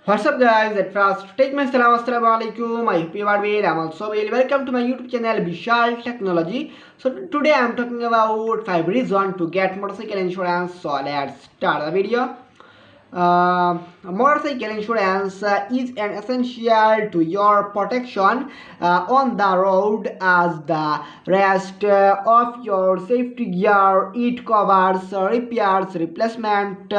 What's up guys, at first take my salam, assalamu alaikum, I hope you are well. I'm also well. Welcome to my YouTube channel Vishal Technology. So today I'm talking about 5 reasons to get motorcycle insurance. So let's start the video. Motorcycle insurance is an essential to your protection on the road as the rest of your safety gear. It covers repairs, replacement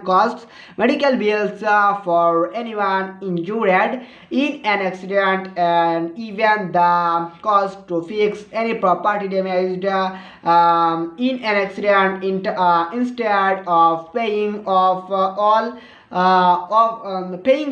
costs, medical bills for anyone injured in an accident, and even the cost to fix any property damaged in an accident. Instead of paying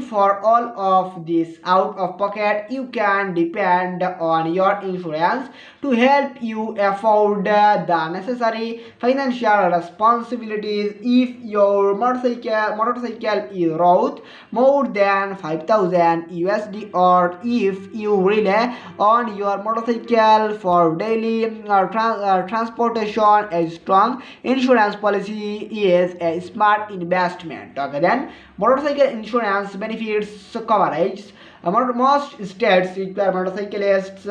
for all of this out of pocket, you can depend on your insurance to help you afford the necessary financial responsibilities. If your motorcycle is worth more than 5,000 USD, or if you rely on your motorcycle for daily transportation, a strong insurance policy is a smart investment. Okay, then motorcycle insurance benefits coverage. Most states require motorcyclists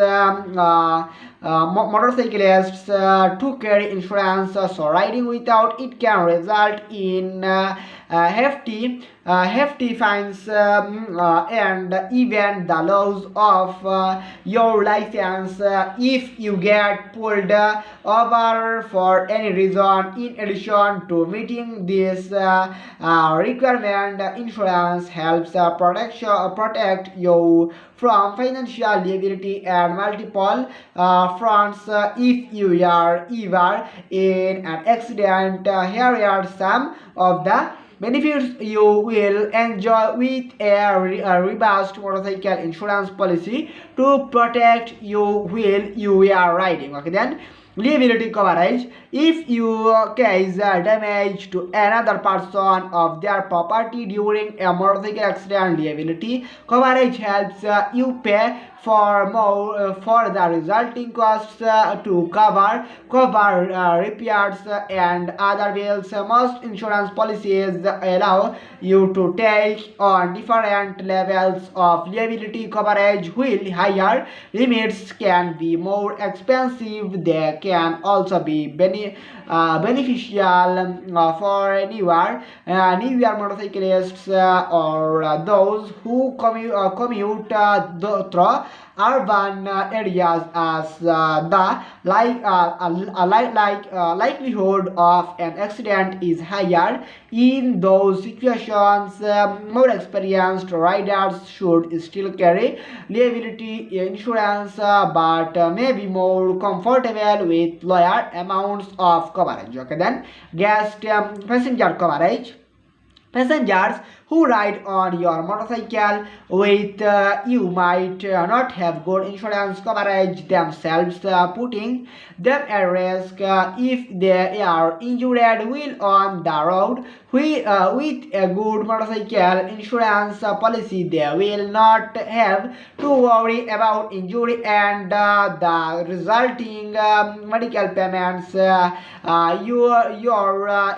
to carry insurance, so riding without it can result in hefty fines and even the loss of your license if you get pulled over for any reason. In addition to meeting this requirement, insurance helps protect you from financial liability and multiple fronts. If you are ever in an accident, here are some of the benefits you will enjoy with a robust motorcycle insurance policy to protect you while you are riding. Okay, then liability coverage. If you cause damage to another person of their property during a motorcycle accident, liability coverage helps you pay for the resulting costs to cover repairs and other bills. Most insurance policies allow you to take on different levels of liability coverage. While higher limits can be more expensive, they can also be beneficial for newer motorcyclists or those who commute through urban areas, as the likelihood of an accident is higher. In those situations, more experienced riders should still carry liability insurance, but may be more comfortable with lower amounts of coverage. Okay, then guest passenger coverage. Passengers who ride on your motorcycle with you might not have good insurance coverage themselves, putting them at risk if they are injured while on the road. With a good motorcycle insurance policy, they will not have to worry about injury and the resulting medical payments. Your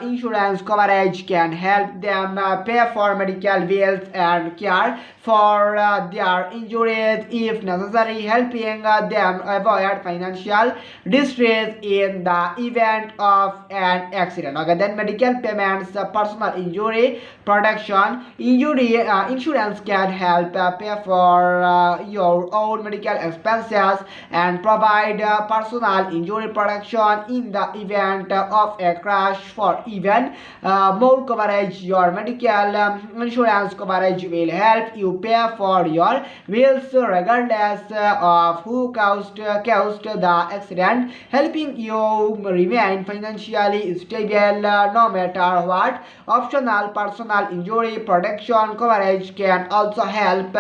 insurance coverage can help them pay for medical bills and care for their injuries if necessary, helping them avoid financial distress in the event of an accident. Okay, then medical payments, personal injury protection. Insurance can help pay for your own medical expenses and provide personal injury protection in the event of a crash. For even more coverage, your medical insurance coverage will help you pay for your bills regardless of who caused the accident, helping you remain financially stable no matter what. Optional personal injury protection coverage can also help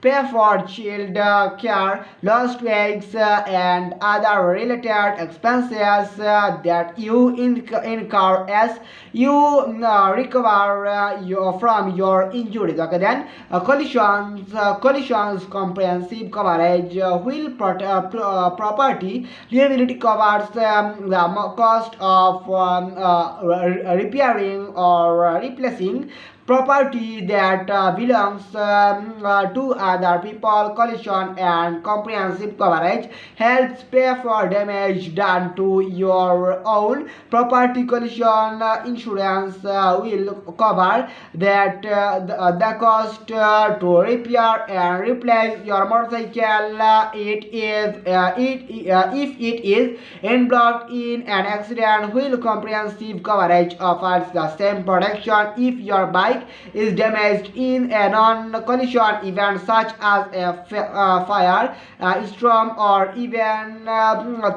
pay for child care, lost wages, and other related expenses that you incur as you recover from your injuries. Okay, then collisions comprehensive coverage will property liability covers the cost of repairing or replacing property that belongs to other people. Collision and comprehensive coverage helps pay for damage done to your own property. Collision insurance will cover that the cost to repair and replace your motorcycle. If it is involved in an accident, will comprehensive coverage offers the same protection if your bike is damaged in a non-collision event such as a fire, storm, or even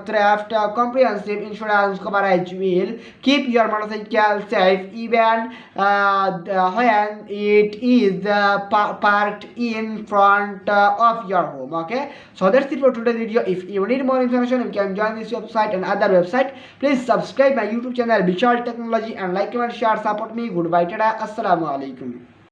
theft. Comprehensive insurance coverage will keep your motorcycle safe even when it is parked in front of your home. Okay, so that's it for today's video. If you need more information, you can join this website and other website. Please subscribe my YouTube channel Vishal Technology and like, comment, share, support me. Goodbye, tada, assalamu alaikum.